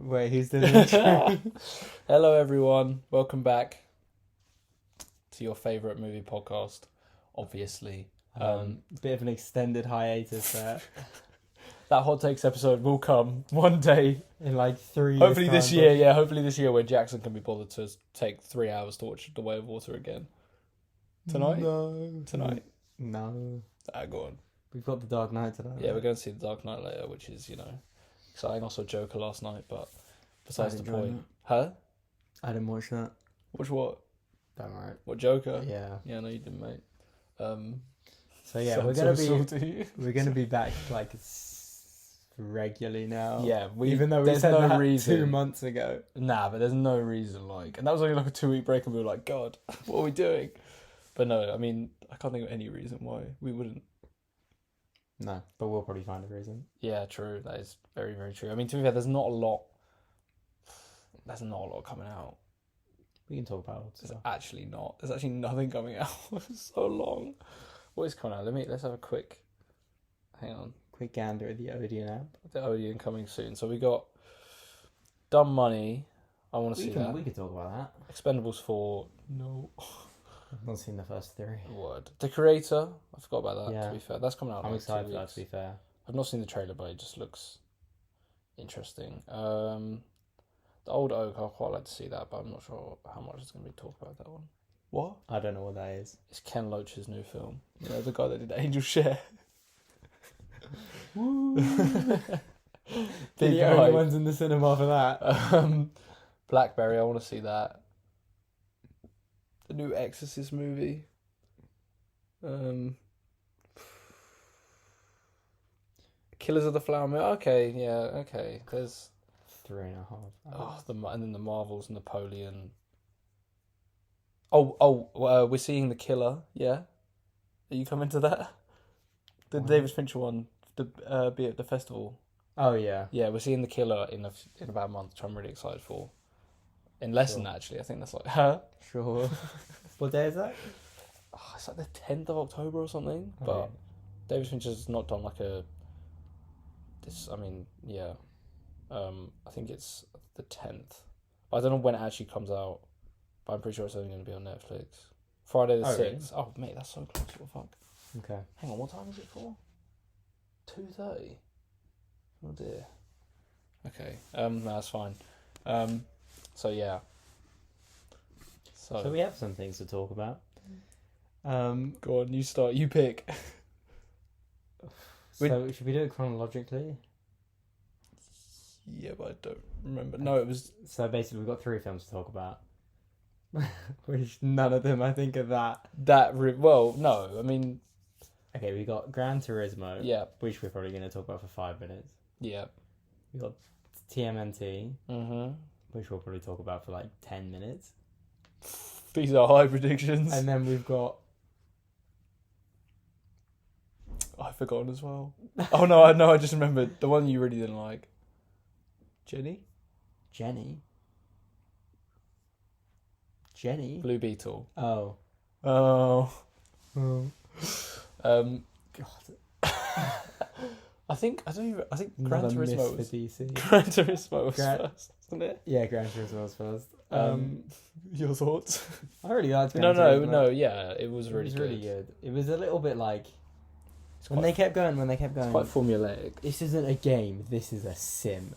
Wait, who's doing the intro? Hello, everyone. Welcome back to your favourite movie podcast, obviously. Bit of an extended hiatus there. That Hot Takes episode will come one day. In like 3 years. Hopefully this year, yeah. Hopefully this year when Jackson can be bothered to take 3 hours to watch The Way of Water again. Tonight? No. Tonight? No. Go on. We've got The Dark Knight tonight. Yeah, we're going to see The Dark Knight later, which is, exciting. I saw Joker last night, but besides the point. Huh? I didn't watch that. Watch what? Don't worry. What, Joker? Yeah. Yeah, no, you didn't, mate. So yeah, we're gonna be back like regularly now. Yeah, even though we said no that reason. 2 months ago. Nah, but there's no reason, and that was only like a 2-week break, and we were like, God, what are we doing? But no, I mean, I can't think of any reason why we wouldn't. No, but we'll probably find a reason. Yeah, true. That is very, very true. I mean, to be fair, there's not a lot coming out. We can talk about it. There's actually nothing coming out. It's so long. What is coming out? Let's have a quick. Hang on. Quick gander at the Odeon app. The Odeon coming soon. So we got Dumb Money. I want to see that. We can talk about that. Expendables 4. No. I've not seen the first 3. Word. The Creator. I forgot about that. Yeah. To be fair, that's coming out. I'm like excited 2 for that. weeks. To be fair, I've not seen the trailer, but it just looks interesting. The Old Oak. I'd quite like to see that, but I'm not sure how much is going to be talked about that one. What? I don't know what that is. It's Ken Loach's new film. You know, the guy that did Angel Share. The only ones in the cinema for that. Blackberry, I want to see that. The new Exorcist movie. Killers of the Flower Moon. Okay, yeah, okay. There's 3.5. and then the Marvels, Napoleon. We're seeing The Killer. Yeah, are you coming to that? The What? David Fincher one. Be at the festival. Oh yeah. Yeah, we're seeing The Killer in about a month, which I'm really excited for. In less than that, actually. I think that's like, huh? Sure. What day is that? Oh, it's like the 10th of October or something. Oh, But David Fincher's not done like a. Yeah. I think it's the 10th. I don't know when it actually comes out, but I'm pretty sure it's only going to be on Netflix. Friday the 6th. Really? Oh, mate, that's so close. What the fuck? Okay. Hang on, what time is it for? 2:30. Oh dear. Okay. No, that's fine. So yeah. So we have some things to talk about. Go on, you start. You pick. So should we do it chronologically? Yeah, but I don't remember. No, it was. So basically, we've got 3 films to talk about. Which none of them I think are that. Well, no, I mean. Okay, we got Gran Turismo. Yeah. Which we're probably going to talk about for 5 minutes. Yeah. We got TMNT. Mm-hmm. Which we'll probably talk about for like 10 minutes. These are high predictions. And then we've got. I've forgotten as well. Oh no, I just remembered the one you really didn't like. Jenny. Blue Beetle. Oh. God. I think Gran Another miss Turismo for was DC. Gran Turismo was first, wasn't it? Yeah, Gran Turismo was first. Your thoughts? I really liked Gran Turismo. No, yeah, it was really It was good. really good. It was a little bit like when quite- they kept going. It's quite formulaic. This isn't a game. This is a sim.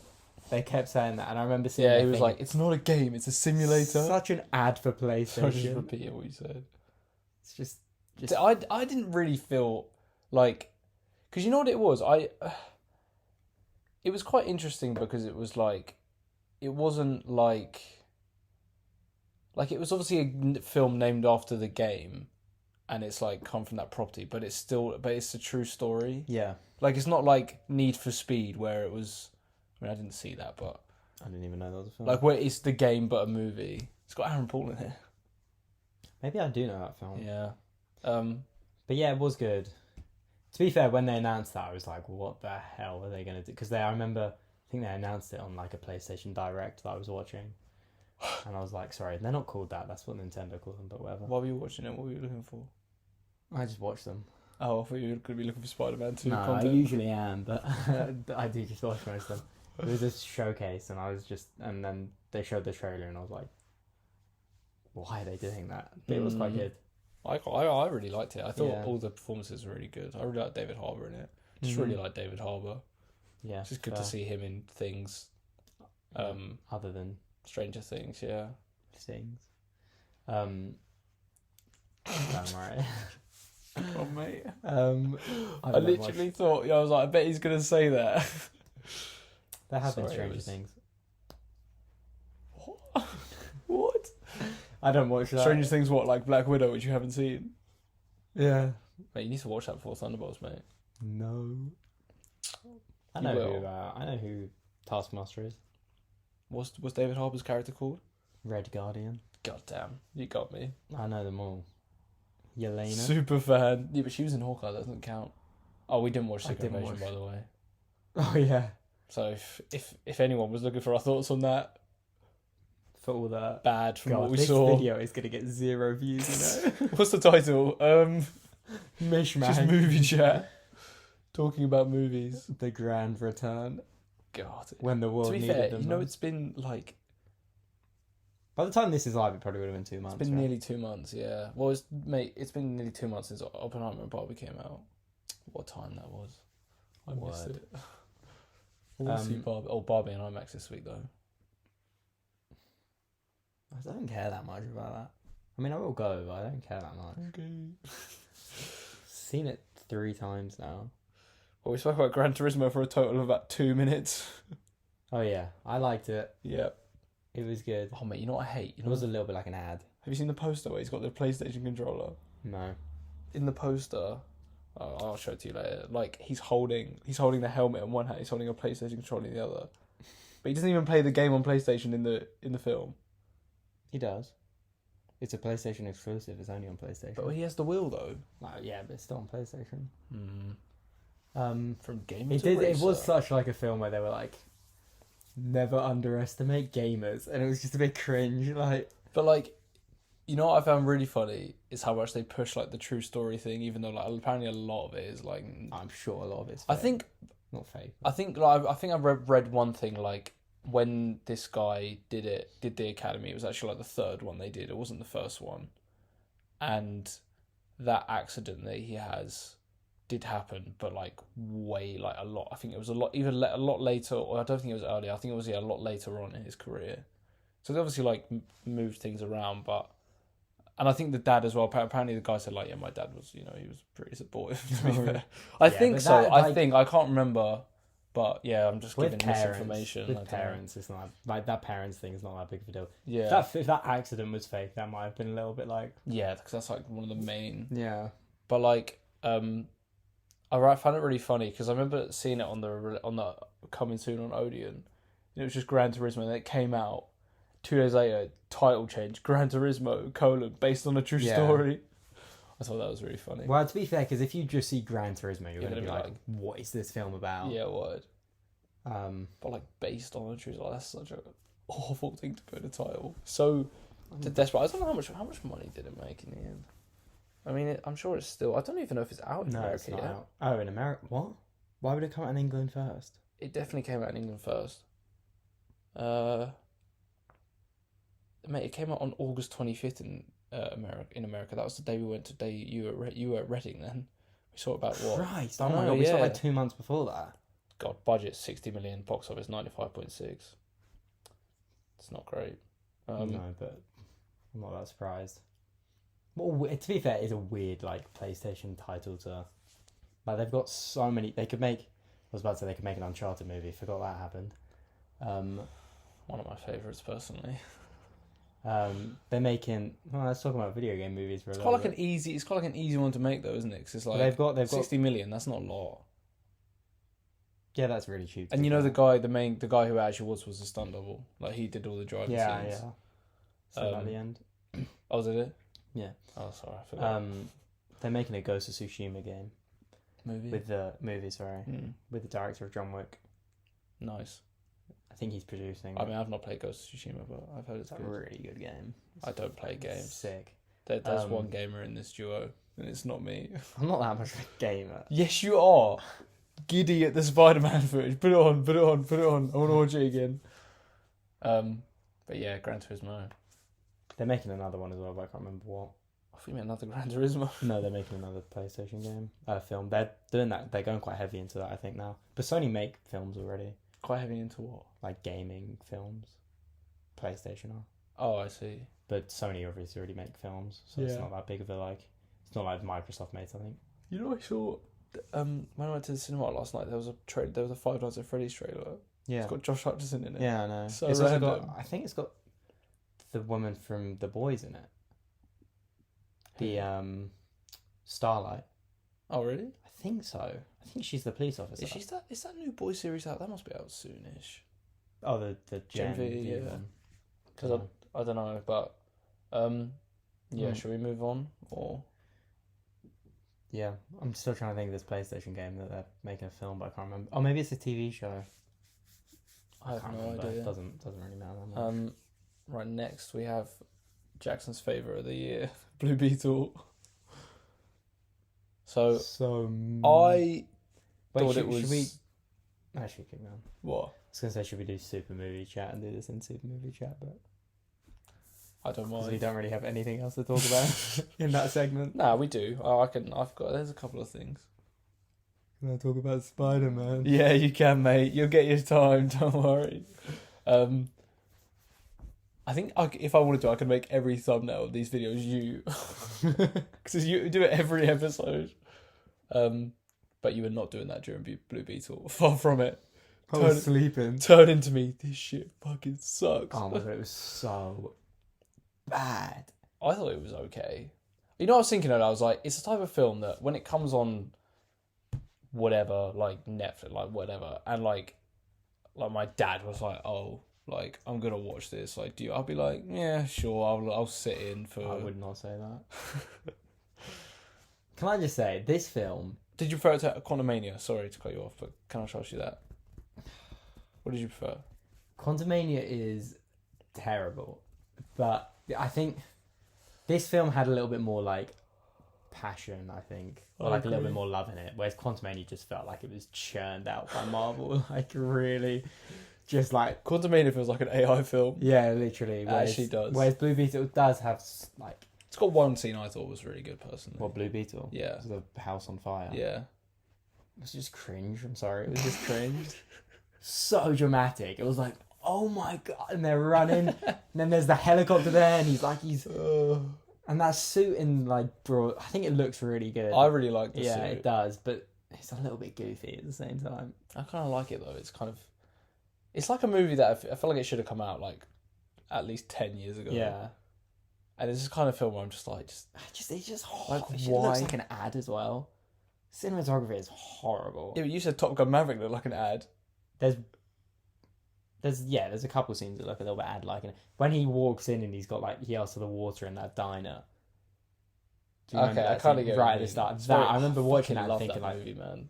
They kept saying that, and I remember seeing. Yeah, he was like, "It's not a game; it's a simulator." Such an ad for Sorry, just PlayStation. repeat what you said. It's just. I didn't really feel like, because you know what it was. It was quite interesting because it was like, it wasn't like it was obviously a film named after the game, and it's like come from that property, but it's a true story. Yeah. Like it's not like Need for Speed where it was. I mean, I didn't see that, but I didn't even know that was a film. like where it's the game but a movie. It's got Aaron Paul in it. Maybe I do know that film. Yeah. But yeah, it was good. To be fair, when they announced that, I was like, what the hell are they going to do? Because I remember, I think they announced it on like a PlayStation Direct that I was watching. And I was like, sorry, they're not called that. That's what Nintendo calls them, but whatever. Why were you watching it? What were you looking for? I just watched them. Oh, I thought you were going to be looking for Spider-Man 2 No, content. I usually am, but I do just watch most of them. It was this showcase, and and then they showed the trailer, and I was like, why are they doing that? But it was quite good. I really liked it. I thought Yeah. all the performances were really good. I really liked David Harbour in it. Just really like David Harbour. Yeah, It's just good to see him in things. Other than Stranger Things, yeah. things. I'm right. Oh mate. I I literally thought, I was like, I bet he's gonna say that. there have been Sorry, Stranger it was- Things. What? I don't watch that. Stranger Things, what, like Black Widow, which you haven't seen? Yeah. Mate, you need to watch that before Thunderbolts, mate. No. I You know will. who. I know who Taskmaster is. What's David Harbour's character called? Red Guardian. God damn, you got me. I know them all. Yelena. Super fan. Yeah, but she was in Hawkeye. That doesn't count. Oh, we didn't watch I Secret didn't Invasion, watch. by the way. Oh yeah. So if anyone was looking for our thoughts on that, For all that. bad from God, what we this saw. video is gonna get 0 views. You know. What's the title? Mishmash. Just movie chat. Talking about movies. The Grand Return. God. When the world To be needed fair, them. you know, most. it's been like By the time this is live, it probably would have been 2 months. it's been right? nearly 2 months. Yeah. Well, it's been nearly 2 months since Oppenheimer and Barbie came out. What time that was? I missed Word. it. We'll see Barbie and IMAX this week though. I don't care that much about that. I mean, I will go, but I don't care that much. Okay. Seen it 3 times now. Well, we spoke about Gran Turismo for a total of about 2 minutes. Oh yeah, I liked it. Yeah. It was good. Oh mate, you know what I hate? You It know, was a little bit like an ad. have you seen the poster where he's got the PlayStation controller? No. In the poster, I'll show it to you later. Like he's holding the helmet in one hand, he's holding a PlayStation controller in the other. But he doesn't even play the game on PlayStation in the film. He does. It's a PlayStation exclusive. It's only on PlayStation. But he has the wheel though. Yeah, but it's still on PlayStation. From gamer It to did. It was racer. such like a film where they were like, never underestimate gamers, and it was just a bit cringe. Like, But like, you know what I found really funny is how much they push like the true story thing, even though like apparently a lot of it is like. I'm sure a lot of it's. I Fake. think Not fake. I think I read one thing like when this guy did the academy, it was actually like the third one they did. It wasn't the first one, and that accident that he has did happen, but like way like a lot. I think it was a lot later, or I don't think it was earlier. I think it was a lot later on in his career. So they obviously like moved things around, and I think the dad as well. Apparently, the guy said like, yeah, my dad was, he was pretty supportive. To be fair, I think but so. that, like- I can't remember, but yeah, I'm just With giving parents, misinformation. I with don't know. parents, it's not like that. Parents thing is not that big of a deal. Yeah, If that accident was fake, that might have been a little bit like. yeah, because that's like one of the main. Yeah. But like, I found it really funny because I remember seeing it on the coming soon on Odeon. And it was just Gran Turismo, and it came out 2 days later. Title change: Gran Turismo: based on a true Yeah. story. I thought that was really funny. Well, to be fair, because if you just see Gran Turismo, you're You're going to gonna be be like, like- "What is this film about?" Yeah, word. But But like based on a true story, that's such an awful thing to put in a title. So desperate. I don't know how much money did it make in the end. I mean, I'm sure it's still. I don't even know if it's out in no, America it's not yet. out. Oh, in America, what? Why would it come out in England first? It definitely came out in England first. Mate, it came out on August 25th in America. That was the day we went to you were at Reading then. We saw about what? Christ! I Oh my know, god, we saw yeah. like 2 months before that. God, budget 60 million, box office 95.6. It's not great. No, but I'm not that surprised. Well, to be fair, it's a weird like PlayStation title to. Like they've got so many. They could make. I was about to say they could make an Uncharted movie. Forgot that happened. One of my favourites personally. They're making. Well, let's talk about video game movies for a It's little quite like bit. it's quite like an easy one to make though, isn't it? 'Cause it's like They've got 60 million. That's not a lot. Yeah, that's really cheap. And you know the guy who actually was a stunt double. Like he did all the driving Yeah, scenes. yeah. So at the end. Oh, did it? Yeah. Oh, sorry, I forgot. They're making a Ghost of Tsushima game Movie. with the movie. Sorry, with the director of John Wick. Nice. I think he's producing. I mean, I've not played Ghost of Tsushima, but I've heard it's it's a good. really good game. I don't play It's games. Sick. There's one gamer in this duo, and it's not me. I'm not that much of a gamer. Yes, you are. giddy at the Spider-Man footage. Put it on. I want to watch it again. But yeah, Gran Turismo. They're making another one as well, but I can't remember what. I think we meant another Gran Turismo. No, they're making another PlayStation game, film. They're doing that. They're going quite heavy into that, I think now. But Sony make films already, Quite heavy into what? like gaming films. PlayStation are, Oh, I see. but Sony obviously already make films, so it's Yeah. not that big of a like. It's not like Microsoft made something. You know, I saw. When I went to the cinema last night, there was a Five Nights at Freddy's trailer. Yeah, It's got Josh Hutcherson in it. yeah, I know. So It's also random. got. I think it's got the woman from The Boys in it. The Starlight. Oh, really? I think so. I think she's the police officer. Is that new boy series out? That must be out soonish. Oh, the Gen Gen V, V yeah. one. Because I don't know, but yeah. Hmm. Should we move on or? Yeah, I'm still trying to think of this PlayStation game that they're making a film, but I can't remember. Oh, maybe it's a TV show. I have can't no remember. idea. It doesn't really matter that much. Right, next we have Jackson's favourite of the year, Blue Beetle. So I thought it was. Should we... Actually, keep going. What? I was going to say, should we do Super Movie Chat and do this in Super Movie Chat, but I don't because we mind. don't really have anything else to talk about in that segment. Nah, we do. Oh, there's a couple of things. Can I talk about Spider-Man? Yeah, you can, mate. You'll get your time. Don't worry. I think if I wanted to, I could make every thumbnail of these videos you, because you do it every episode. But you were not doing that during Blue Beetle. Far from it. I was sleeping. Turn into me. This shit fucking sucks. Oh my god, it was so bad. I thought it was okay. You know, I was thinking of it. I was like, it's the type of film that when it comes on, whatever, like Netflix, like whatever, and like my dad was like, oh, like I'm gonna watch this. Like, do you? I'll be like, yeah, sure. I'll sit in for. I would not say that. Can I just say this film? Did you prefer it to Quantumania? Sorry to cut you off, but can I ask you that? What did you prefer? Quantumania is terrible, but I think this film had a little bit more like passion, I think, or like a little bit more love in it. Whereas Quantumania just felt like it was churned out by Marvel, like really, just like Quantumania feels like an AI film. yeah, literally. Whereas, actually does. Whereas Blue Beetle does have like It's got one scene I thought was really good, personally. what Blue Beetle? Yeah. The house on fire. Yeah. It was just cringe. I'm sorry, it was just cringe. So dramatic. It was like, oh my god, and they're running, and then there's the helicopter there, and he's and that suit in like bro, I think it looks really good. I really like the yeah, suit. it does, but it's a little bit goofy at the same time. I kind of like it though. It's like a movie that I feel like it should have come out like at least 10 years ago. Yeah, And it's this kind of film where I'm just like, it's just Like, it why? looks like an ad as well. Cinematography is horrible. yeah, but you said Top Gun Maverick looked like an ad. There's a couple scenes that look a little bit ad like, and when he walks in and he's got like he asks for the water in that diner. Do you remember Okay, I that kind scene of get right what at you the mean. start. It's That very- I remember watching fucking that love thinking that like, movie, man.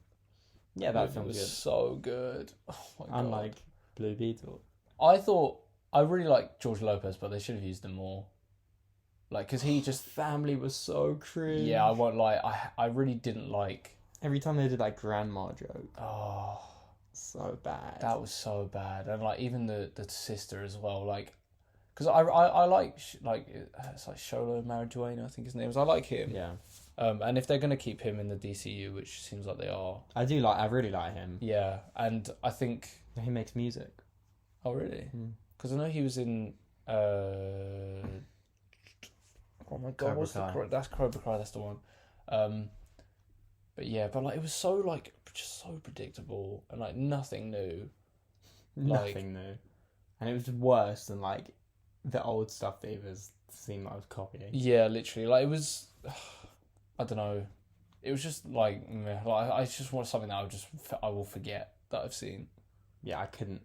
yeah, that film was was good. so good. Oh my god. Unlike Blue Beetle. I really like George Lopez, but they should have used him more. Like, because he just Family was so cringe. yeah, I won't lie. I really didn't like. Every time they did that grandma joke, Oh, so bad. that was so bad, and like even the sister as well. Like, because I like it's like Sholo Marijuana, I think his name is. I like him. Yeah, And if they're gonna keep him in the DCU, which seems like they are, I really like him. yeah. And I think, He makes music. oh really? Mm. Because I know he was in. Oh my god, Cobra what's the Kai. that's Cobra Kai? That's the one. But yeah, but like it was so like just so predictable and like nothing new. Nothing new, and it was worse than like the old stuff that he seemed like I was copying. Yeah, literally, like it was. I don't know. It was just like, meh. Like I just want something that I will forget that I've seen. Yeah, I couldn't.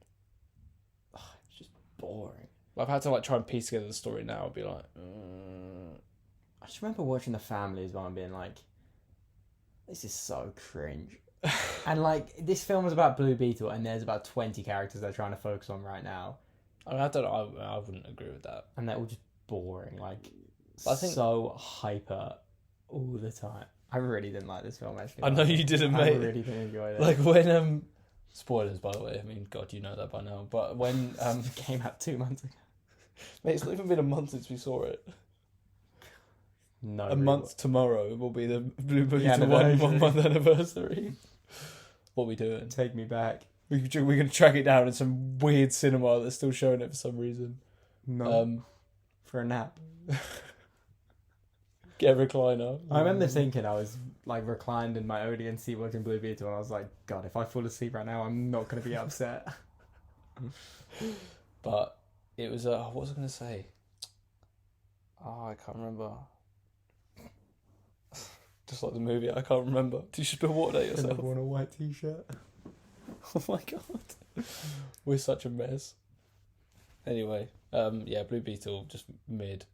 It's just boring. I've had to like try and piece together the story now. I'd be like, I just remember watching The Family as well and being like, this is so cringe. And like, this film was about Blue Beetle and there's about 20 characters they're trying to focus on right now. I mean, I don't know. I wouldn't agree with that. And they're all just boring. Like, I think- so hyper all the time. I really didn't like this film, actually. I know you didn't, mate. I really didn't enjoy it. Like when spoilers, by the way. I mean, God, you know that by now. But when it came out 2 months ago. mate, it's not even been a month since we saw it. No, A month tomorrow will be the Blue Beetle anniversary. 1 month anniversary. What are we doing? Take me back. We're gonna track it down in some weird cinema that's still showing it for some reason. No. For a nap. Get a recliner. I remember thinking I was like reclined in my Odeon seat watching Blue Beetle, and I was like, God, if I fall asleep right now, I'm not going to be upset. But it was what was I going to say? Oh, I can't remember. Just like the movie, I can't remember. You should spill water at yourself. I've worn a white t-shirt. Oh my God. We're such a mess. Anyway, yeah, Blue Beetle, just mid.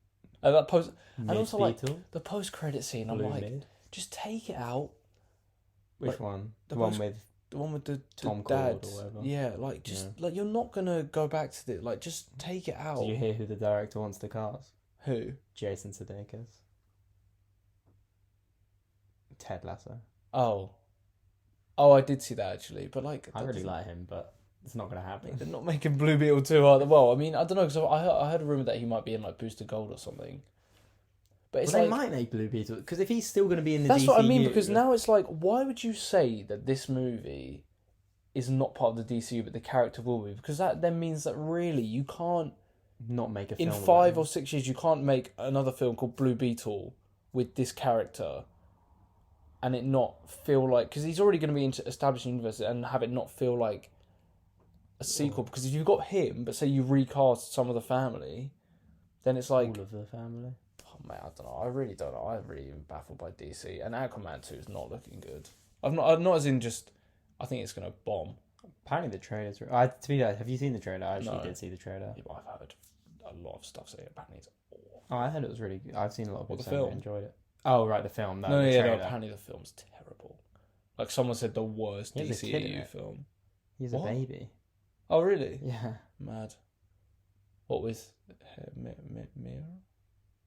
And that post, and also like the post-credit scene, Blue I'm like, mid. just take it out. Which like, one? the The one post- with The one with the Tom dad. Cruise or whatever. Yeah, like just like you're not gonna go back to it. Like just take it out. Did you hear who the director wants to cast? Who? Jason Sudeikis. Ted Lasso. Oh, I did see that actually, but like I that really doesn't- like him, but it's not going to happen. They're not making Blue Beetle 2 are they? Well, I mean, I don't know because I heard a rumor that he might be in like Booster Gold or something. But it's Well, they like might make Blue Beetle, because if he's still going to be in the that's DCU, what I mean. Because now it's like, why would you say that this movie is not part of the DCU, but the character will be? Because that then means that really you can't not make a film in about 5 him. or 6 years you can't make another film called Blue Beetle with this character and it not feel like, because he's already going to be into established universe, and have it not feel like a sequel. Because if you've got him, but say you recast some of the family, then it's like, all of the family. oh mate, I don't know. I really don't know. I'm really baffled by DC, and Aquaman 2 is not looking good. I'm not as in just. I think it's gonna bomb. Apparently the trailer's... to be fair, have you seen the trailer? I actually No. did see the trailer. Yeah, but I've heard a lot of stuff saying apparently it's awful. Oh, I heard it was really good. I've seen a lot of people What, the saying they film? enjoyed it. Oh, right, the film. No, the yeah, no, trailer. apparently the film's terrible. Like someone said, the worst He has a kid in DCEU it. film. He's What? a baby. Oh really? Yeah. Mad. What with Mira?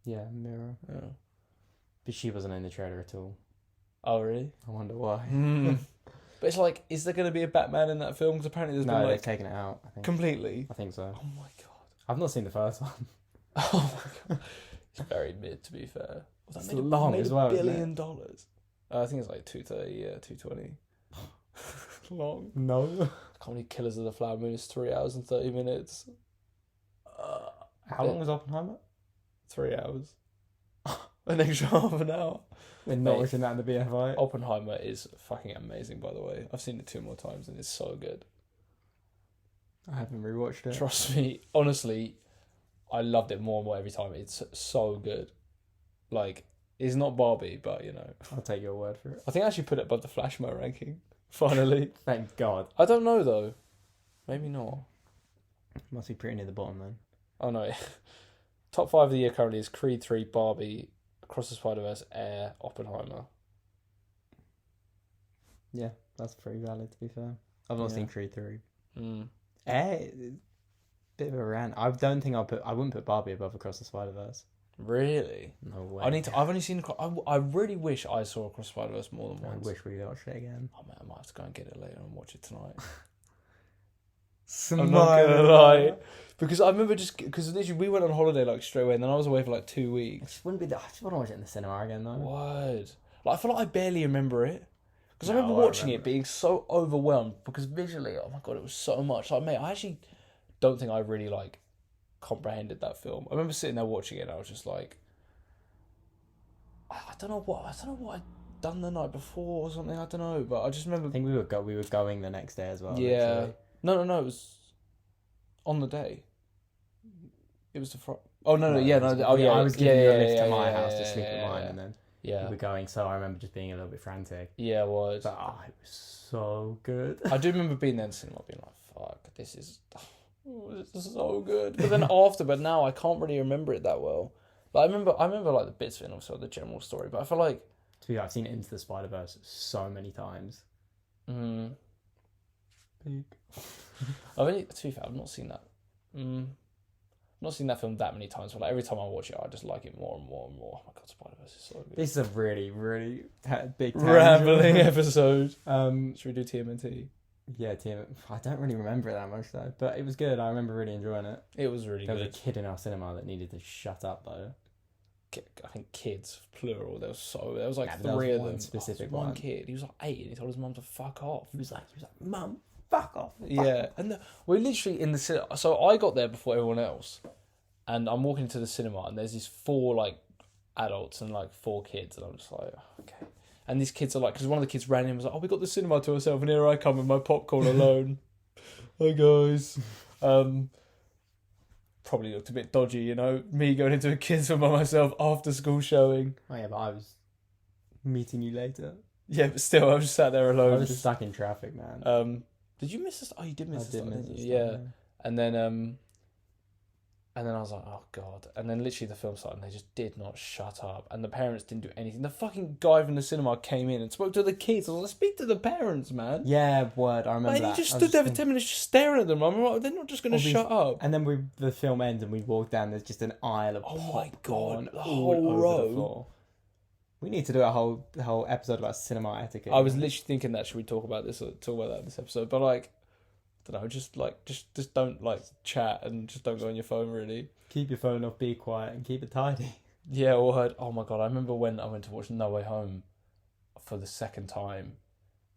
Yeah, Mirror. Oh. But she wasn't in the trailer at all. Oh really? I wonder why. But it's like, is there going to be a Batman in that film? Because apparently there's No, been they've like taken it out, I think. completely. I think so. Oh my God. I've not seen the first one. Oh my God. It's very mid, to be fair. Well, It's long as well, $1 isn't it? billion. I think it's like 230, yeah, 220. Long. No. Can't believe Killers of the Flower Moon is 3 hours and 30 minutes. How long was Oppenheimer? 3 hours. An extra half an hour. We're not Mate. watching that in the BFI. Oppenheimer is fucking amazing, by the way. I've seen it 2 more times and it's so good. I haven't rewatched it. Trust me, honestly, I loved it more and more every time. It's so good. Like, it's not Barbie, but you know. I'll take your word for it. I think I actually put it above the Flash in my ranking. Finally. Thank God. I don't know though. Maybe not. Must be pretty near the bottom then. Oh no. Top 5 of the year currently is Creed 3, Barbie, Across the Spider-Verse, Air, Oppenheimer. Yeah, that's pretty valid, to be fair. I've not Yeah. seen Creed 3. Mm. Bit of a rant. I don't think I wouldn't put Barbie above Across the Spider-Verse. Really? No way. I've only seen. I really wish I saw Across the Spider-Verse more than I once. wish we watched it again. Oh man, I might have to go and get it later and watch it tonight. I'm I'm not gonna lie, because I remember because literally we went on holiday like straight away, and then I was away for like 2 It weeks. just wouldn't be that. I just want to watch it in the cinema again, though. Word. Like I feel like I barely remember it. Because I No, remember I watching remember it being so overwhelmed because visually, oh my God, it was so much. Like, mate, I actually don't think I really like comprehended that film. I remember sitting there watching it and I was just like, I don't know what I'd done the night before or something. I don't know, but I just remember. I think we were going the next day as well. Yeah. Actually. No, it was on the day. It was the Friday. Oh no, yeah, no. Oh yeah, I was giving you a lift to my yeah, house to yeah, sleep yeah, at mine, yeah. and then Yeah, we were going. So I remember just being a little bit frantic. yeah, it was. But it was so good. I do remember being there in the cinema, being like, "Fuck, this is so good." But then but now I can't really remember it that well. Like I remember like the bits of it, and also the general story. But I feel like, To be fair, I've seen Into the Spider-Verse so many times. Big. To be fair, I've not seen that. not seen that film that many times, but like every time I watch it, I just like it more and more and more. Oh my god, Spider-Verse is so good. This is a really, really big Rambling episode. Should we do TMNT? Yeah, I don't really remember it that much though, but it was good. I remember really enjoying it. It was really There good. was a kid in our cinema that needed to shut up though. I think kids, plural. There was like there was three of one them. specific one one. kid. He was like 8, and he told his mum to fuck off. He was like, Mum, fuck off. Yeah, and we're literally in the cinema. So I got there before everyone else, and I'm walking to the cinema, and there's these 4 like adults and like 4 kids, and I'm just like, oh, okay. And these kids are like, because one of the kids ran in and was like, oh, we got the cinema to ourselves, and here I come with my popcorn alone. Hi guys. Probably looked a bit dodgy, you know, me going into a kids' film by myself after school showing. Oh yeah, but I was meeting you later. Yeah, but still, I was just sat there alone. I was stuck in traffic, man. Did you miss this? Oh, you did miss this. I did miss this. Yeah. And then I was like, oh god. And then literally the film started and they just did not shut up. And the parents didn't do anything. The fucking guy from the cinema came in and spoke to the kids. I was like, speak to the parents, man. Yeah, word. I remember Man, that. he just stood there for 10 minutes just staring at them. I'm like, they're not just going to shut up. And then the film ends and we walk down. There's just an aisle of popcorn the all whole over row. the floor. We need to do a whole episode about cinema etiquette. I was literally thinking that should we talk about that in this episode? But like, I don't know, just don't like chat and just don't go on your phone really. Keep your phone off, be quiet, and keep it tidy. Yeah, or oh my god, I remember when I went to watch No Way Home for the second time,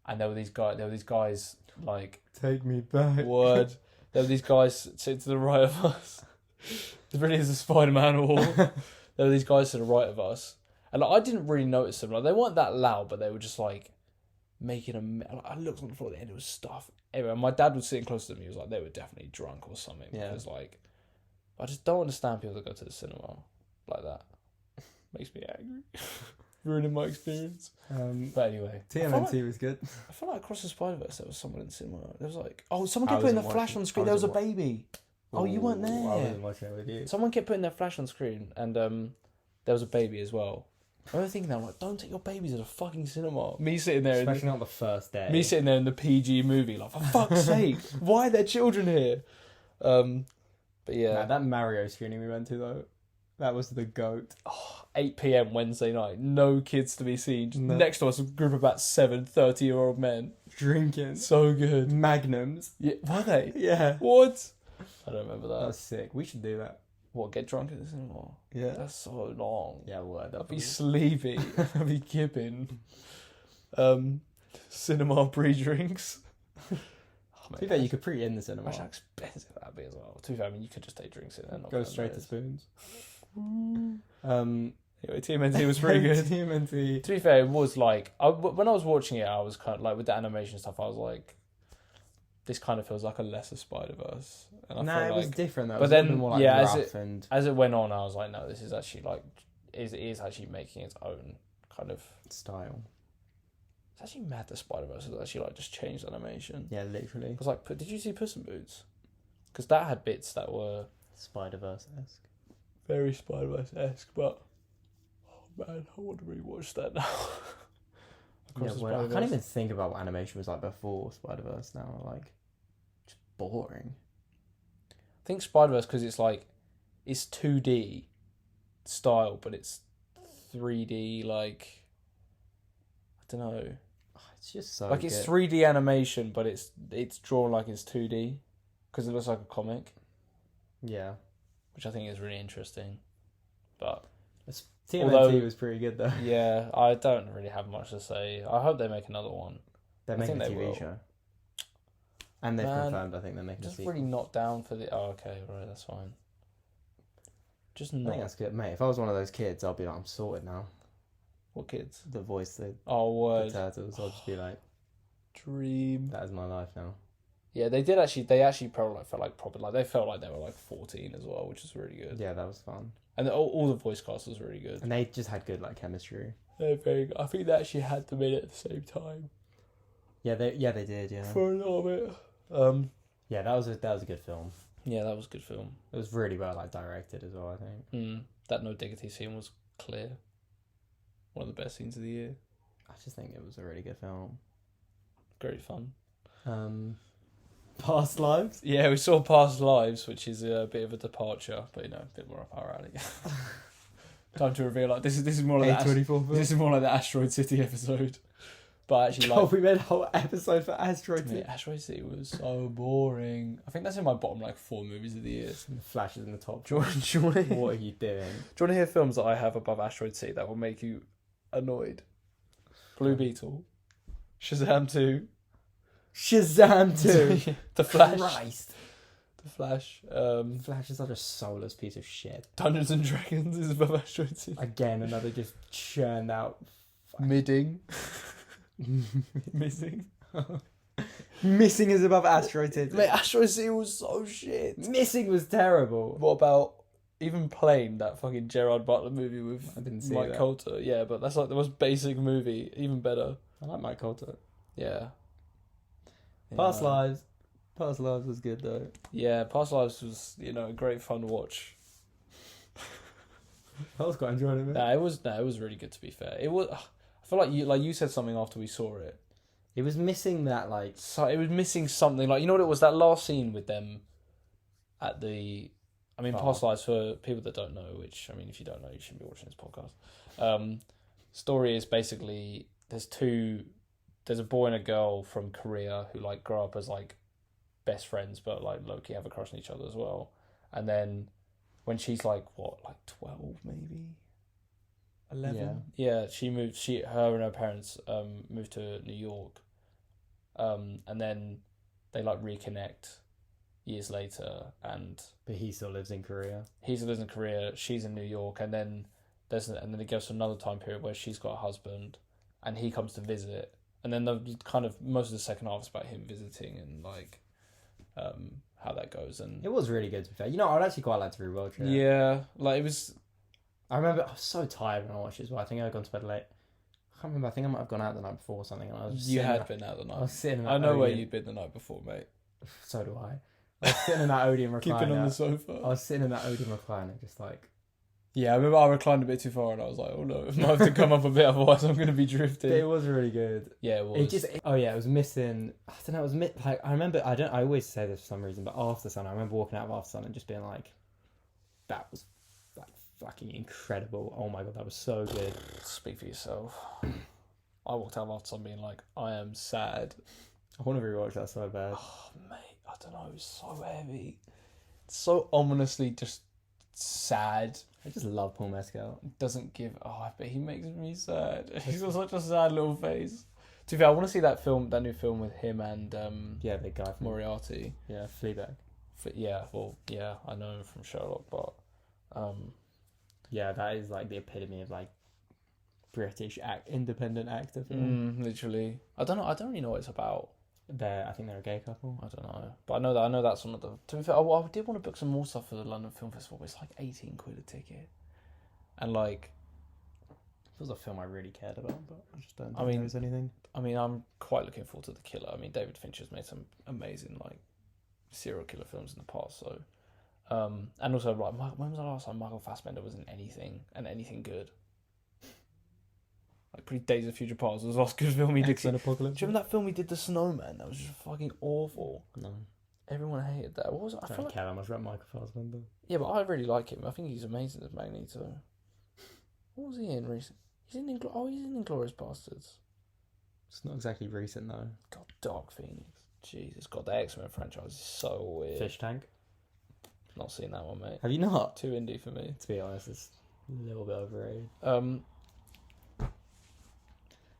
and there were these guys like Take me back. word. There were these guys sitting to the right of us. There really is a Spider-Man wall. There were these guys to the right of us, and like, I didn't really notice them. Like they weren't that loud, but they were just like making I looked on the floor at the end. It was stuff everywhere. My dad was sitting close to them. He was like, they were definitely drunk or something. Yeah. Because like, I just don't understand people that go to the cinema like that. Makes me angry. Ruining my experience. But anyway, TMNT was good. I feel like across the Spider-Verse there was someone in the cinema. There was like, oh, someone kept putting their flash on screen. There was a baby. Oh, you weren't there. I wasn't watching it with you. Someone kept putting their flash on screen, and there was a baby as well. I remember thinking that, I'm like, don't take your babies to the fucking cinema. Me sitting there, Especially not the first day. me sitting there in the PG movie, like, for fuck's sake, why are there children here? But yeah, Nah, that Mario screening we went to though, that was the goat. 8 p.m. Wednesday night, no kids to be seen. Just No. next to us, a group of about 30-year-old men. Drinking So good. Magnums. Yeah, were they? Yeah. What? I don't remember That that. was sick. We should do that. What, get drunk at the cinema? Yeah. That's so long. Yeah, word. I'd be sleepy. I'd be kipping. Cinema pre-drinks. To be fair, you could pre in the cinema. Imagine how expensive that'd be as well. To be fair, I mean, you could just take drinks in there. Go straight to spoons. Anyway, TMNT was pretty good. TMNT. To be fair, it was like when I was watching it, I was kind of like with the animation stuff. I was like, this kind of feels like a lesser Spider-Verse. And I Nah, felt it was like, different though. but It was then, a bit more like yeah, rough and as it went on, I was like, no, this is actually like it is actually making its own kind of. style. It's actually mad that Spider-Verse has actually like just changed animation. Yeah, literally. Because like, did you see Puss in Boots? Because that had bits that were Spider-Verse-esque. very Spider-Verse-esque, but oh man, I want to rewatch that now. Yeah, well, I can't even think about what animation was like before Spider-Verse now. Like, just boring. I think Spider-Verse because it's like it's 2D style, but it's 3D like I don't know. It's just so Like good. it's 3D animation, but it's drawn like it's 2D because it looks like a comic, Yeah. which I think is really interesting. But TMNT Although- was pretty good though. yeah, I don't really have much to say. I hope they make another one. They're I making think a they TV will. show. And they've Man, confirmed, I think they're making a Just sequel. really not down for the. Oh, okay, right, that's fine. Just I think not. that's good. Mate, if I was one of those kids, I'd be like, I'm sorted now. What kids? The voice, the Oh, turtles, I'll just be like, dream. that is my life now. Yeah, they did actually. They actually probably felt like proper. Like they felt like they were like 14 as well, which is really good. Yeah, that was fun. And all the voice cast was really good. And they just had good like chemistry. They're very good. I think they actually had them in at the same time Yeah, they did, yeah. for a little bit. Yeah, that was a good film. Yeah, that was a good film. It was really well like directed as well, I think. That No Diggity scene was clear. One of the best scenes of the year. I just think it was a really good film. Great fun. Past lives. Yeah, we saw Past Lives, which is a bit of a departure, but a bit more up our alley. Time to reveal, like, this is more like this is more like the Asteroid City episode. But actually, like, we made a whole episode for Asteroid City. Asteroid City was so boring. I think that's in my bottom 4 movies of the year. The Flash is in the top. Do you want to What are you doing? hear films that I have above Asteroid City that will make you annoyed? Blue Beetle, Shazam 2, Shazam 2. The Flash, Christ. The Flash, Flash is such a soulless piece of shit. Dungeons and Dragons is above Asteroid City. Again, another just churned out. Missing. Missing is above Asteroid City. Mate, Asteroid City was so shit. Missing was terrible. What about even Plane, that fucking Gerard Butler movie with I didn't see Mike that. Coulter? Yeah, but that's like the most basic movie, even better. I like Mike Coulter. Yeah. Past Lives. Past Lives was good though. Yeah, Past Lives was, a great fun watch. I was quite enjoying it, man. It was really good, to be fair. It was. I feel like you said something after we saw it. It was missing that So it was missing something. Like, you know what it was? That last scene with them at the. I mean, Oh. Past Lives, for people that don't know, which, I mean, if you don't know, you shouldn't be watching this podcast. Story is basically there's a boy and a girl from Korea who grow up as best friends, but low-key have a crush on each other as well. And then when she's 12 maybe, 11. Yeah, her and her parents moved to New York, and then they reconnect years later, and But he still lives in Korea. he still lives in Korea, she's in New York, and then it goes to another time period where she's got a husband, and he comes to visit, and then the most of the second half is about him visiting and how that goes. And It was really good to be fair. I'd actually quite like to rewatch it. yeah, it was. I remember I was so tired when I watched it as well. I think I'd gone to bed late. I can't remember. I think I might have gone out the night before or something. And I was just You sitting had in been out the that- I night. was sitting in that I know where Odeon- you'd been the night before, mate. So do I. I was sitting in that Odeon recliner. Keeping on the sofa. I was sitting in that Odeon recliner just Yeah, I remember I reclined a bit too far, and I was like, "Oh no, I might have to come up a bit, otherwise I'm going to be drifting." It was really good. Yeah, it was. It was missing. I don't know. It was I remember. I always say this for some reason, but After Sun. I remember walking out of After Sun and just being like, "That was fucking incredible! Oh my god, that was so good." Speak for yourself. I walked out after some being like, "I am sad." I want to rewatch that so bad. Oh mate, I don't know. It was so heavy. It's so ominously just sad. I just love Paul Mescal. Doesn't give. Oh, but he makes me sad. He's got such a sad little face. To be fair, I want to see that new film with him and Yeah, the guy from Moriarty. Yeah, Fleabag. I know him from Sherlock, but Yeah, that is the epitome of British independent actor film. literally. I don't really know what it's about. I think they're a gay couple. I don't know, but I know that's one of the. To be fair, I did want to book some more stuff for the London Film Festival, but it's 18 quid a ticket, and It was a film I really cared about, but I just don't think there was anything. I mean, I'm quite looking forward to The Killer. I mean, David Fincher's made some amazing serial killer films in the past, so. And also, when was the last time Michael Fassbender was in anything good? Pretty Days of Future Past was the last good film he did. Do you Apocalypse. remember that film he did, The Snowman? That was just fucking awful. No. Everyone hated that. What was it? I don't care that much about Michael Fassbender. Yeah, but I really like him. I think he's amazing as Magneto. What was he in recent? He's in Inglourious Bastards. It's not exactly recent though. God, Dark Phoenix. Jesus, God, the X-Men franchise is so weird. Fish Tank. Not seen that one, mate. Have you not? Too indie for me. To be honest, it's a little bit overrated.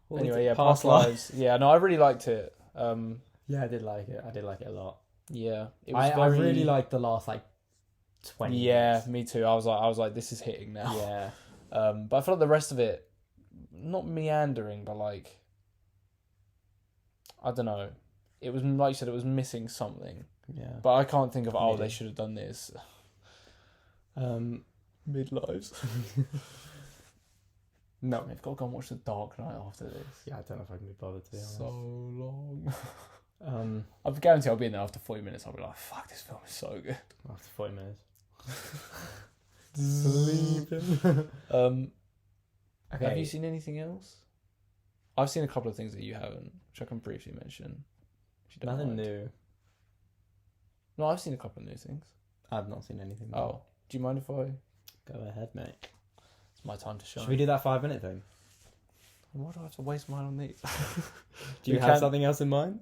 Anyway, yeah, Past Lives. Yeah, no, I really liked it. Yeah, I did like it. I did like it a lot. Yeah, it I really liked the last 20 Yeah, minutes. me too. I was like, this is hitting now. Yeah. But I feel like the rest of it, not meandering, but I don't know. It was, like you said, it was missing something. Yeah. But I can't think of, Maybe. they should have done this. Midlives. No, we've got to go and watch The Dark Knight after this. Yeah, I don't know if I can be bothered to be honest. So long. I I guarantee I'll be in there after 40 minutes. I'll be like, fuck, this film is so good. after 40 minutes. Sleeping. Okay. Have you seen anything else? I've seen a couple of things that you haven't, which I can briefly mention. If you don't Nothing mind. new. No, I've seen a couple of new things. I've not seen anything. Oh, do you mind if I? Go ahead, mate. It's my time to shine. Should we do that 5-minute thing? Why do I have to waste mine on these? Do you have something else in mind?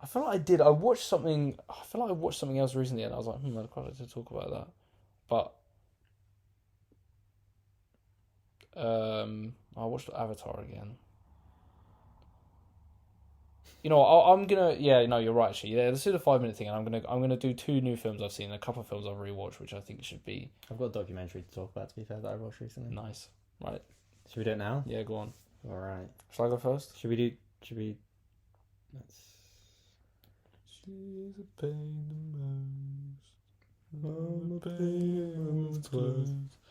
I feel like I did. I watched something. I feel like I watched something else recently, and I was like, I'd quite like to talk about that. But I watched Avatar again. You know, I'm gonna. Yeah, no, you're right. Actually, yeah, let's do the 5-minute thing, and I'm gonna do 2 new films I've seen, and a couple of films I've rewatched, which I think should be I've got a documentary to talk about, to be fair, that I watched recently. nice. Right? Should we do it now? Yeah, go on. All right. Shall I go first? Should we? Let's... She's a pain the most. I'm a pain the most.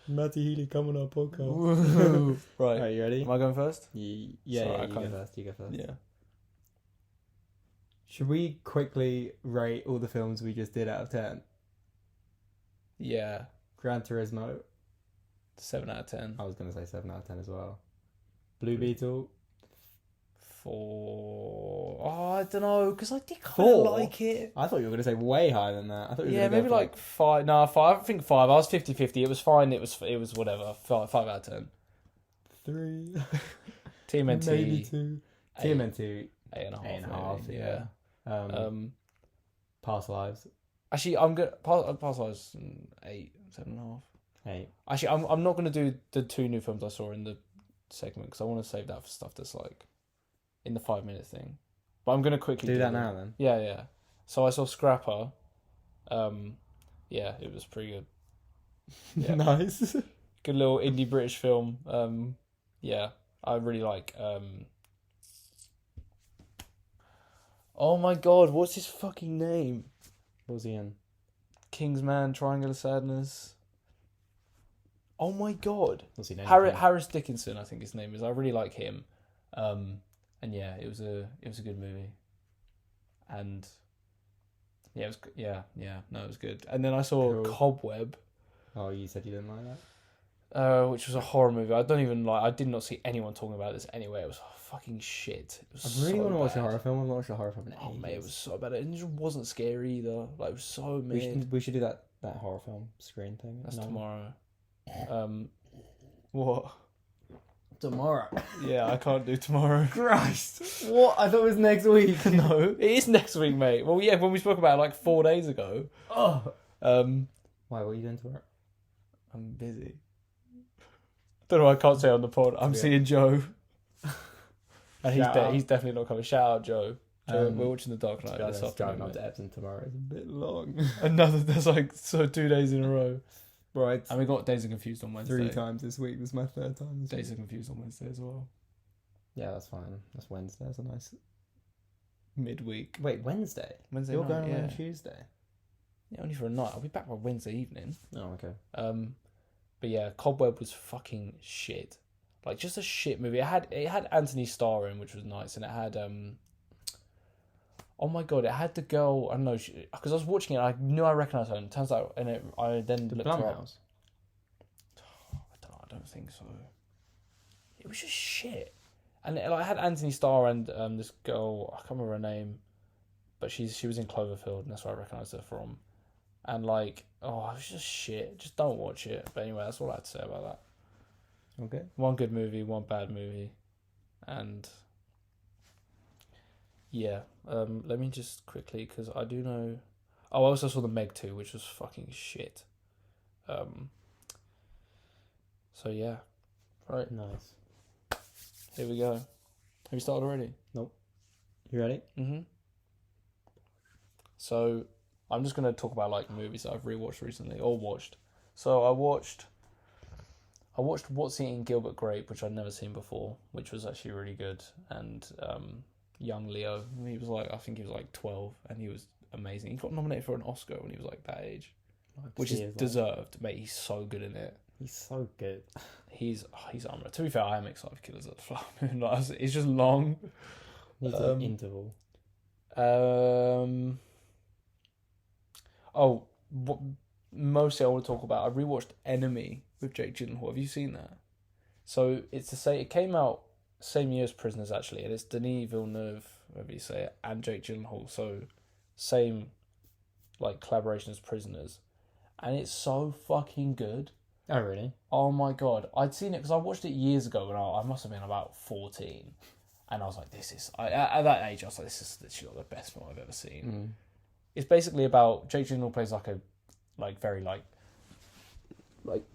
Matty Healy, come on our podcast. Right. Alright, you ready? Am I going first? Yeah, Sorry, I you go can't- first. You go first. Yeah. Should we quickly rate all the films we just did out of 10? Yeah. Gran Turismo. 7 out of 10. I was going to say 7 out of 10 as well. Blue Beetle. 4. Oh, I don't know, because I did kind 4? of like it. I thought you were going to say way higher than that. I thought you were Yeah, gonna maybe go for like 5. No, 5. I think 5. I was 50-50. It was fine. It was whatever. 5 out of 10. 3. TMNT. Maybe 2. 8, TMNT. 8.5. 8.5. maybe, Yeah. Past Lives. Actually, I'm good. Past Lives 8, 7.5. 8. Actually, I'm not gonna do the 2 new films I saw in the segment because I want to save that for stuff that's like in the 5-minute thing. But I'm gonna quickly Do that them. now then. Yeah. So I saw Scrapper. Yeah, it was pretty good. Yeah. Nice. Good little indie British film. Yeah, I really like. Oh my god, what's his fucking name? What was he in? Kingsman, Triangle of Sadness. Oh my god, What's he named? Harris Dickinson, I think his name is. I really like him. And yeah, it was a good movie. And yeah, it was it was good. And then I saw Cool. Cobweb. Oh, you said you didn't like that? Which was a horror movie. I did not see anyone talking about this anyway. It was fucking shit. It was I really so want to watch a bad. horror film. I've not watched a horror film in Oh ages. mate, it was so bad. It just wasn't scary either. Like it was so mid. We should do that horror film screen thing. That's No. tomorrow. What? Tomorrow. Yeah, I can't do tomorrow. Christ. What? I thought it was next week. No, it is next week, mate. Well, yeah, when we spoke about it like 4 days ago. Oh. Why? What are you doing tomorrow? I'm busy. Don't know. I can't say on the pod. I'm Yeah. seeing Joe, and Shout out. he's definitely not coming. Shout out, Joe. Joe, Um, we're watching The Dark Knight this Driving afternoon. up to mate. Epsom tomorrow is a bit long. That's like 2 days in a row. Right. And we got Days of Confused on Wednesday. 3 times this week. This is my 3rd time this Days week. of Confused on Wednesday as well. Yeah, that's fine. That's Wednesday. That's a nice... Midweek. Wait, Wednesday? Wednesday You're night, going yeah. on Tuesday? Yeah, only for a night. I'll be back by Wednesday evening. Oh, okay. But yeah, Cobweb was fucking shit. Like just a shit movie. It had Anthony Starr in, which was nice, and it had oh my god, it had the girl. I don't know, because I was watching it, I knew I recognised her, and it turns out, I then The looked her up. Blumhouse? I don't think so. It was just shit, and it had Anthony Starr and this girl. I can't remember her name, but she was in Cloverfield, and that's where I recognised her from. And like, oh, it was just shit. Just don't watch it. But anyway, that's all I had to say about that. Okay. One good movie, one bad movie, and yeah. Let me just quickly, because I do know. Oh, I also saw the Meg 2, which was fucking shit. So yeah, right. Nice. Here we go. Have you started already? You ready? Mm-hmm. So I'm just gonna talk about like movies that I've rewatched recently or watched. So I watched What's Eating Gilbert Grape, which I'd never seen before, which was actually really good. And young Leo, I think he was like 12, and he was amazing. He got nominated for an Oscar when he was like that age, which is deserved, mate. He's so good in it. He's so good. He's unreal. To be fair, I am excited for Killers of the Flower Moon. Like, it's just long. Needs an interval. Mostly I want to talk about. I rewatched Enemy with Jake Gyllenhaal. Have you seen that? So it came out same year as Prisoners actually, and it's Denis Villeneuve, whatever you say it, and Jake Gyllenhaal. So same like collaboration as prisoners, and it's so fucking good. Oh, really? Oh my god, I'd seen it because I watched it years ago when I must have been about 14, and I was like, at that age I was like, this is literally the best film I've ever seen. It's basically about Jake Gyllenhaal plays like a very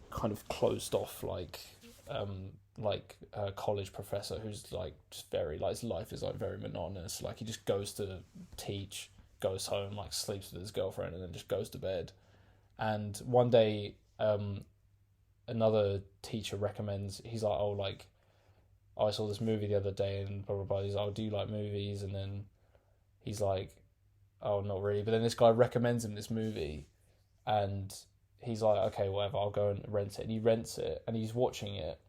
kind of closed off a college professor who's like just very his life is like very monotonous. Like he just goes to teach, goes home, like sleeps with his girlfriend, and then just goes to bed. And one day, another teacher recommends. He's like, I saw this movie the other day, and blah blah blah. He's like, oh, do you like movies? And then he's like, oh, not really. But then this guy recommends him this movie, and he's like, okay, whatever, I'll go and rent it. And he rents it, and he's watching it,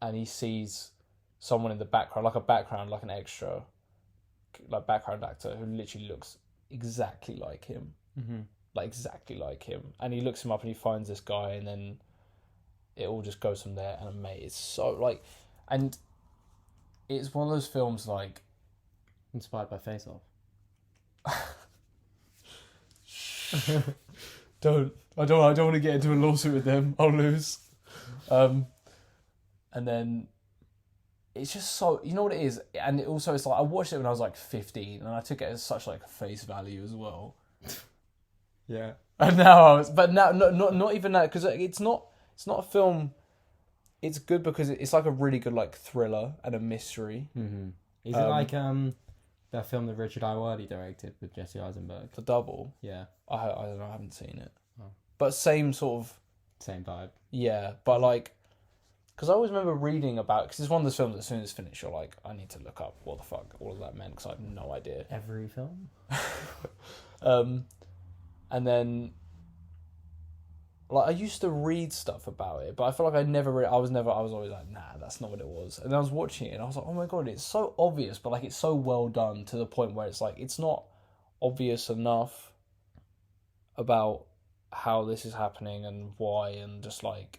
and he sees someone in the background, like an extra, like background actor who literally looks exactly like him. Mm-hmm. Like exactly like him. And he looks him up and he finds this guy, and then it all just goes from there. And mate, it's so like, and it's one of those films like Inspired by Face Off. I don't want to get into a lawsuit with them. I'll lose. And then it's just so, you know what it is, and it also it's like I watched it when I was like 15, and I took it as such like face value as well. Yeah. And now not even that, because it's not a film. It's good because it's like a really good like thriller and a mystery. Mm-hmm. Is it like that film that Richard Ayoade directed with Jesse Eisenberg? The Double. Yeah. I don't know. I haven't seen it. Oh. But same sort of. Same vibe. Yeah, but like, because I always remember reading about, because it's one of those films that as soon as it's finished, you're like, I need to look up what the fuck all of that meant, because I have no idea. Every film? And then, like, I used to read stuff about it, but I feel like I was always like, nah, that's not what it was. And then I was watching it, and I was like, oh my god, it's so obvious, but like, it's so well done to the point where it's like, it's not obvious enough about how this is happening and why, and just like,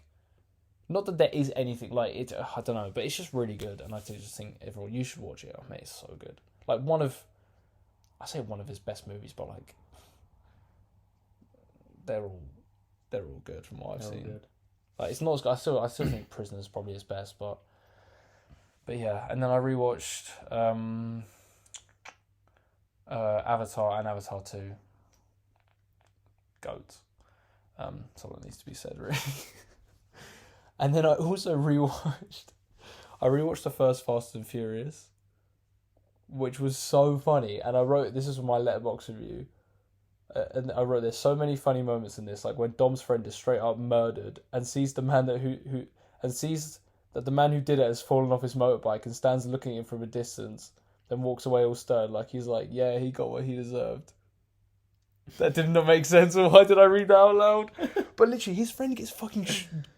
not that there is anything like it. I don't know, but it's just really good, and I just think everyone, you should watch it. Oh, mate, it's so good. Like I say one of his best movies, but like they're all good from what I've seen. Good. Like it's not as good. I still think Prisoners is probably his best, but yeah. And then I rewatched Avatar and Avatar 2. Goats. Something needs to be said, really. And then I also rewatched the first Fast and Furious, which was so funny. And I wrote, this is my Letterboxd review, and I wrote, there's so many funny moments in this, like when Dom's friend is straight up murdered and sees the man sees that the man who did it has fallen off his motorbike and stands looking at him from a distance, then walks away all stirred, like he's like, yeah, he got what he deserved. That did not make sense. Why did I read that out loud? But literally, his friend gets fucking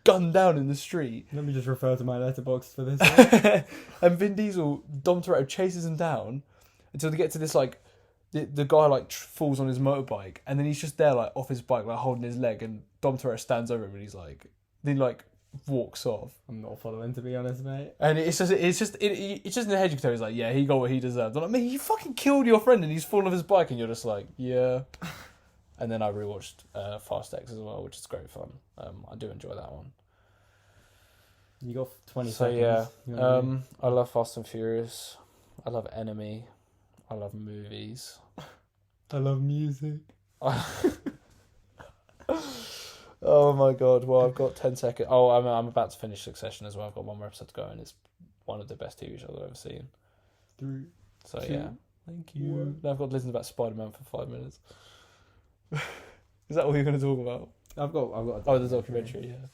gunned down in the street. Let me just refer to my Letterboxd for this. And Vin Diesel, Dom Toretto chases him down until they get to this, like, the guy, like, falls on his motorbike, and then he's just there, like, off his bike, like, holding his leg, and Dom Toretto stands over him, and he's like, then, like, walks off. I'm not following, to be honest, mate. And it's just in the head, he's like, yeah, he got what he deserved. I'm like, man, you fucking killed your friend, and he's fallen off his bike, and you're just like, yeah. And then I rewatched Fast X as well, which is great fun. I do enjoy that one. You got 20 seconds. So yeah, I love Fast and Furious. I love Enemy. I love movies. I love music. Oh my god! Well, I've got 10 seconds. Oh, I'm about to finish Succession as well. I've got one more episode to go, and it's one of the best TV shows I've ever seen. 3, So 2, yeah, thank you. 1. Now I've got to listen about Spider-Man for 5 minutes. Is that all you're going to talk about? I've got. Oh, the documentary. Yeah.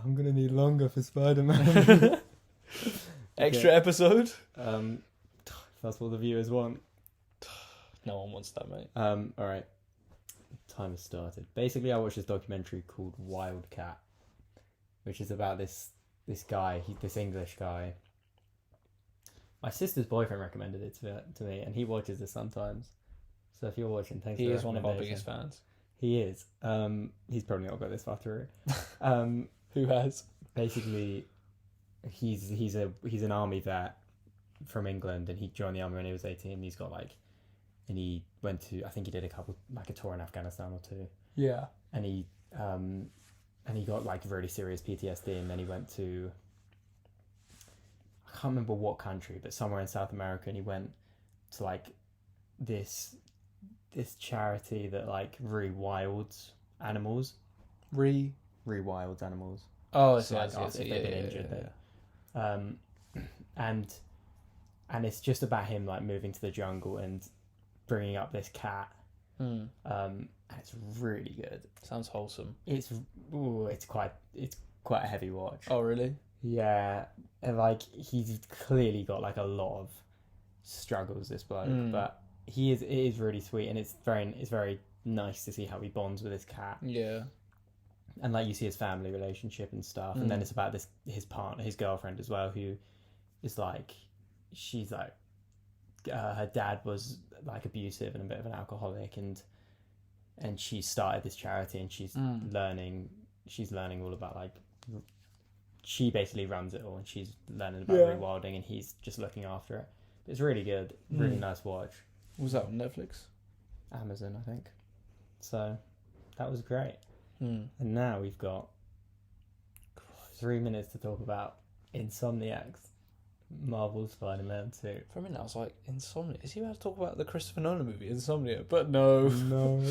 I'm gonna need longer for Spider-Man. Extra episode. That's what the viewers want. No one wants that, mate. All right. Time has started. Basically, I watched this documentary called Wildcat, which is about this guy, this English guy. My sister's boyfriend recommended it to me, and he watches it sometimes. So if you're watching, thanks. He for is one of our biggest fans. He is. He's probably not got this far through. Who has? Basically, he's an army vet from England, and he joined the army when he was 18. He's got like and he went to, I think he did a tour in Afghanistan or two, Yeah. and he got like really serious PTSD, and then he went to, I can't remember what country, but somewhere in South America, and he went to like this charity that like rewilds animals. Rewilds animals. Oh, I So see. like I if see. they've been injured, and it's just about him like moving to the jungle and bringing up this cat. And it's really good. Sounds wholesome. It's quite a heavy watch. Oh, really? Yeah, and like he's clearly got like a lot of struggles, this bloke, but it is really sweet, and it's very nice to see how he bonds with his cat. Yeah. And like you see his family relationship and stuff, and then it's about his girlfriend as well, who is like, she's like, her dad was like abusive and a bit of an alcoholic, and she started this charity, and she's learning all about like, she basically runs it all, and she's learning about rewilding, and he's just looking after it. It's really good, really nice watch. Was that on Netflix? Amazon, I think. So that was great. And now we've got 3 minutes to talk about Insomniac's Marvel Spider-Man 2. For a minute, I was like, Insomnia. Is he about to talk about the Christopher Nolan movie, Insomnia? But no. No.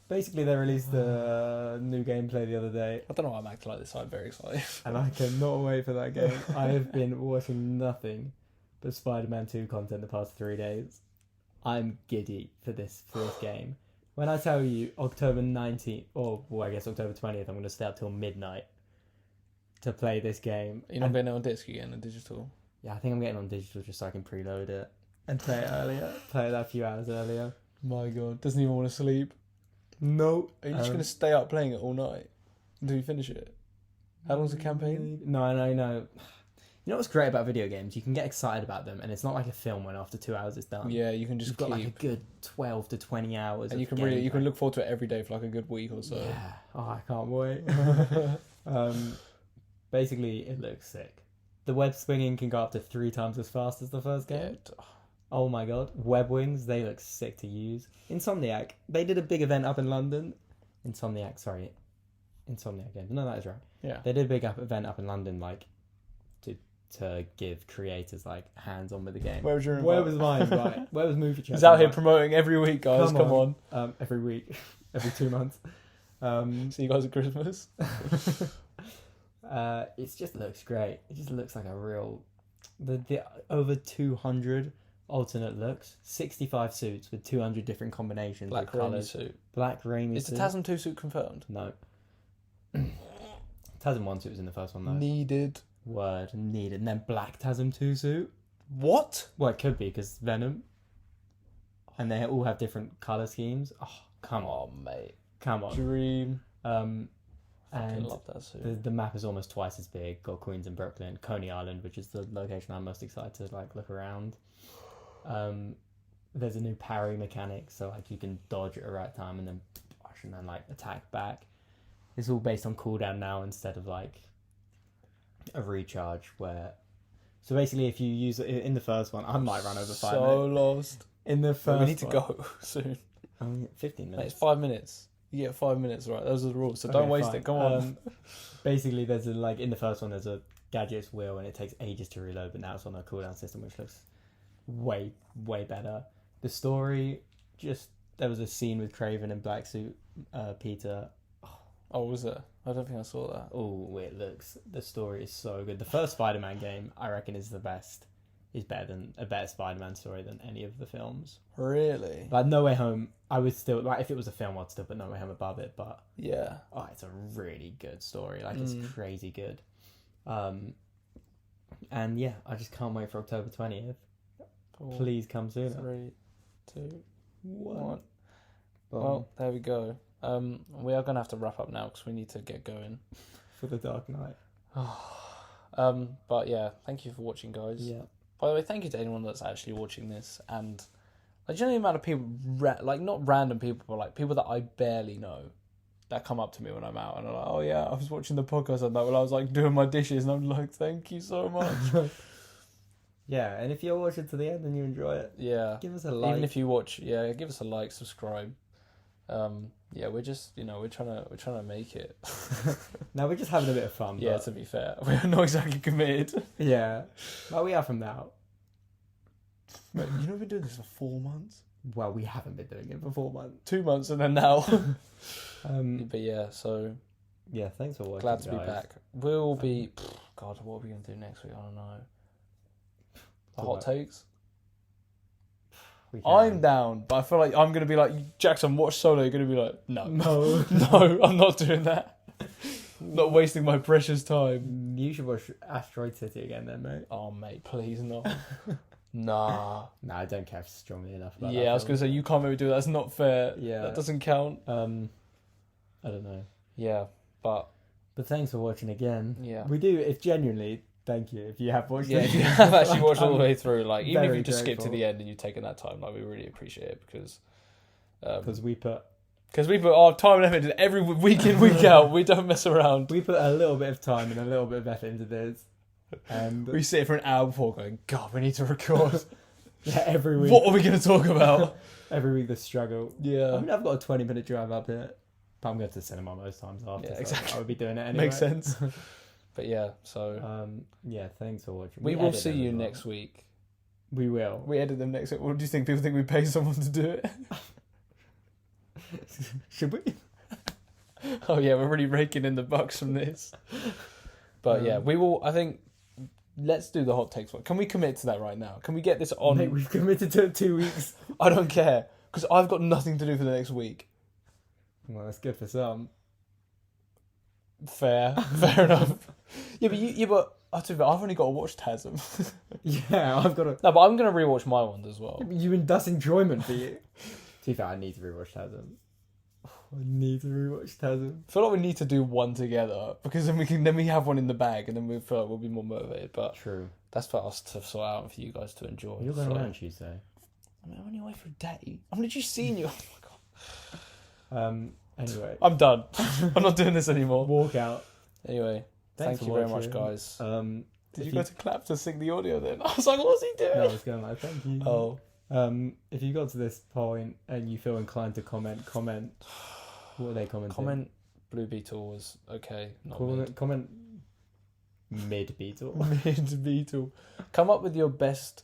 Basically, they released a new gameplay the other day. I don't know why I'm acting like this. I'm very excited. And I cannot wait for that game. I have been watching nothing but Spider-Man 2 content the past 3 days. I'm giddy for this game. When I tell you October 19th, or well, I guess October 20th, I'm going to stay up till midnight to play this game. You're not getting it on disc again, on digital? Yeah, I think I'm getting on digital just so I can preload it and play it earlier. Play it a few hours earlier. My God, doesn't even want to sleep. No. Are you just going to stay up playing it all night until you finish it? How long's the campaign? No. You know what's great about video games? You can get excited about them, and it's not like a film when after 2 hours it's done. Yeah, you can just You've got like a good 12 to 20 hours. And you can look forward to it every day for like a good week or so. Yeah. Oh, I can't wait. Basically, it looks sick. The web swinging can go up to 3 times as fast as the first game. Yeah. Oh my God. Web wings, they look sick to use. Insomniac, they did a big event up in London. Insomniac Games. No, that is right. Yeah. They did a big event up in London, like, to give creators like hands on with the game. Where was your Where was mine? Right. Where was Movie Chat? He's out here promoting every week, guys. Come on. Every week, every 2 months. See you guys at Christmas. It just looks great. It just looks like a real. The over 200 alternate looks, 65 suits with 200 different combinations. Black of Raimi colours. suit. Black Raimi Is suit. the TASM 2 suit confirmed? No. TASM 1 suit was in the first one though. Needed. Word needed. And then Black TASM 2 suit. What? Well, it could be because Venom. And they all have different colour schemes. Oh, come on. Oh, mate. Come on. Dream. And love that suit. the map is almost twice as big. Got Queens and Brooklyn. Coney Island, which is the location I'm most excited to like look around. There's a new parry mechanic, so like you can dodge at the right time and then like attack back. It's all based on cooldown now instead of like a recharge where. So basically, if you use it in the first one, I might run over 5 minutes. So lost. In the first, we need to go soon. 15 minutes. Mate, it's 5 minutes. You get 5 minutes, right? Those are the rules. So don't waste it. Come on. Basically, there's in the first one, there's a gadgets wheel, and it takes ages to reload, but now it's on a cooldown system, which looks way better. The story, there was a scene with Craven and Black Suit Peter. Oh, was there? I don't think I saw that. Oh, the story is so good. The first Spider-Man game, I reckon, is the best. Is a better Spider-Man story than any of the films. Really? Like No Way Home, I would still like if it was a film, I'd still put No Way Home above it. But yeah, it's a really good story. Like it's crazy good. And yeah, I just can't wait for October 20th. Please come sooner. 3, 2, 1. Boom. Well, there we go. We are gonna have to wrap up now because we need to get going For the Dark Knight. But yeah, thank you for watching, guys. Yeah. By the way, thank you to anyone that's actually watching this, and like, do you know the amount of people, like not random people, but like people that I barely know, that come up to me when I'm out and are like, "Oh yeah, I was watching the podcast on that while I was like doing my dishes," and I'm like, "Thank you so much." Yeah, and if you're watching to the end and you enjoy it, Yeah. give us a like. Even if you watch, yeah, give us a like, subscribe. Yeah, we're just, we're trying to make it. No, we're just having a bit of fun. Yeah, but... to be fair, we're not exactly committed. Yeah, well, we are from now. But we've been doing this for 4 months. Well, we haven't been doing it for 4 months. 2 months, and then now. But yeah, so yeah, thanks for watching. glad to be guys. back. We'll be. God, what are we gonna do next week? I don't know. The hot takes. We can. I'm down, but I feel like I'm gonna be like, Jackson, watch Solo. You're gonna be like, no, No, I'm not doing that. Not wasting my precious time. You should watch Asteroid City again, then, mate. Oh, mate, please no. Nah. No, I don't care strongly enough about that. Yeah, I was film. gonna say you can't maybe do that. That's not fair. Yeah. That doesn't count. I don't know. Yeah, but thanks for watching again. yeah. We do, if genuinely, thank you. If you have watched Yeah, it. if you have actually Like, watched all the I'm way through, like even if very you just skip to grateful. the end and you've taken that time, like we really appreciate it because Because we put our time and effort into every week in, week out. We don't mess around. a little bit of time and a little bit of effort into this. And We sit for an hour before going, God, we need to record. yeah, every week. What are we going to talk about? Every week the struggle. I Yeah. mean, I've got a 20-minute drive up here. But I'm going to the cinema most times after. Yeah, so exactly. I would be doing it anyway. Makes sense. But yeah, so Yeah, thanks for watching. we will edit see them you as well. next week. We will. We edit them next week. What do you think? People think we pay someone to do it? Should we? Oh yeah, we're really raking in the bucks from this. But yeah, we will. I think let's do the hot takes one. Can we commit to that right now? Can we get this on? Mate, we've committed to 2 weeks. I don't care because I've got nothing to do for the next week. Well, that's good for some. Fair enough. Yeah, but I've only got to watch Tasm. Yeah, I've got to. No, but I'm gonna rewatch my ones as well. That's enjoyment for you. To be fair, I need to rewatch Tasm. I need to rewatch Tasm. I feel like we need to do one together because then we have one in the bag and then we feel like we'll be more motivated. But True. that's for us to sort out and for you guys to enjoy. You're going so. around Tuesday. I mean, I'm only away for a day. I'm literally seeing you. Oh my god. Anyway, I'm done. I'm not doing this anymore. walk out. Anyway, Thanks thank for you very much, watching. guys. Did if you go to clap to sing the audio then? I was like, what's he doing? No, I was going like, thank you. Oh. If you got to this point and you feel inclined to comment. What are they commenting? Comment Blue Beetle was okay. Not mid. Comment mid Beetle. Mid Beetle. Come up with your best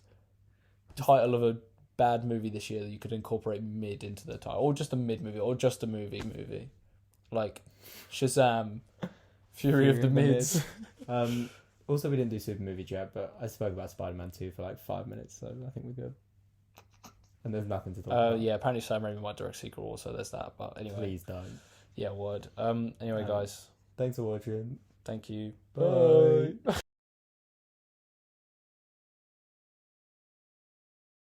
title of a bad movie this year that you could incorporate mid into the title, or just a mid movie, or just a movie, like Shazam, Fury of the Mids. Also, we didn't do super movie yet, but I spoke about Spider-Man 2 for like 5 minutes, so I think we're good. And there's nothing to talk about. Yeah, apparently Sam Raimi might direct sequel also. There's that, but anyway. Please don't. Yeah, word. Anyway, guys, Thanks for watching. thank you. Bye. Bye.